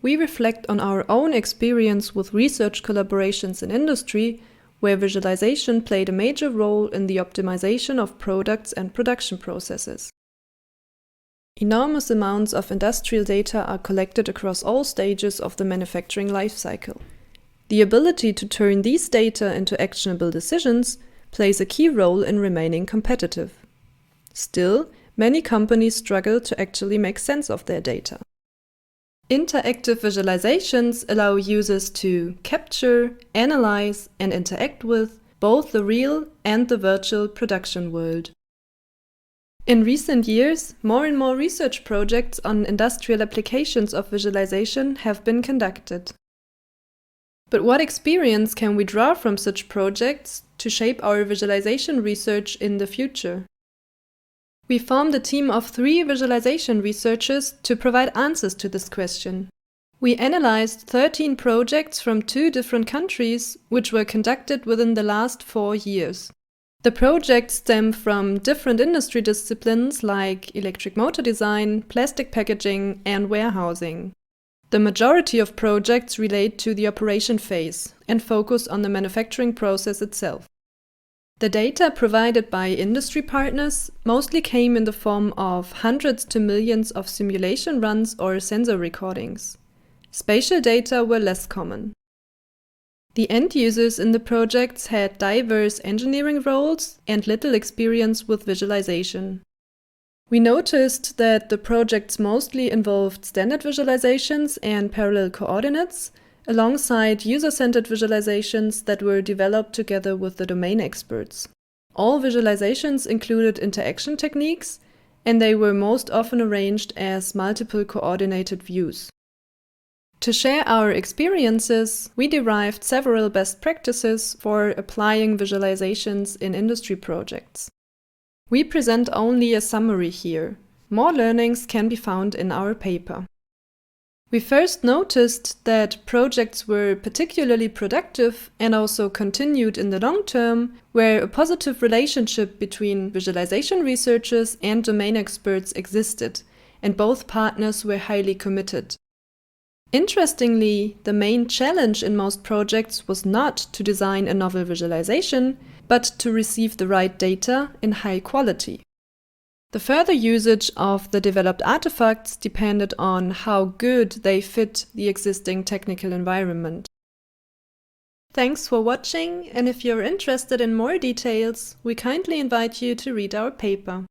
we reflect on our own experience with research collaborations in industry, where visualization played a major role in the optimization of products and production processes. Enormous amounts of industrial data are collected across all stages of the manufacturing life cycle. The ability to turn these data into actionable decisions plays a key role in remaining competitive. Still, many companies struggle to actually make sense of their data. Interactive visualizations allow users to capture, analyze, and interact with both the real and the virtual production world. In recent years, more and more research projects on industrial applications of visualization have been conducted. But what experience can we draw from such projects to shape our visualization research in the future? We formed a team of 3 visualization researchers to provide answers to this question. We analyzed 13 projects from 2 different countries, which were conducted within the last 4 years. The projects stem from different industry disciplines like electric motor design, plastic packaging, and warehousing. The majority of projects relate to the operation phase and focus on the manufacturing process itself. The data provided by industry partners mostly came in the form of hundreds to millions of simulation runs or sensor recordings. Spatial data were less common. The end users in the projects had diverse engineering roles and little experience with visualization. We noticed that the projects mostly involved standard visualizations and parallel coordinates, alongside user-centered visualizations that were developed together with the domain experts. All visualizations included interaction techniques, and they were most often arranged as multiple coordinated views. To share our experiences, we derived several best practices for applying visualizations in industry projects. We present only a summary here. More learnings can be found in our paper. We first noticed that projects were particularly productive and also continued in the long term, where a positive relationship between visualization researchers and domain experts existed, and both partners were highly committed. Interestingly, the main challenge in most projects was not to design a novel visualization, but to receive the right data in high quality. The further usage of the developed artifacts depended on how good they fit the existing technical environment. Thanks for watching, and if you're interested in more details, we kindly invite you to read our paper.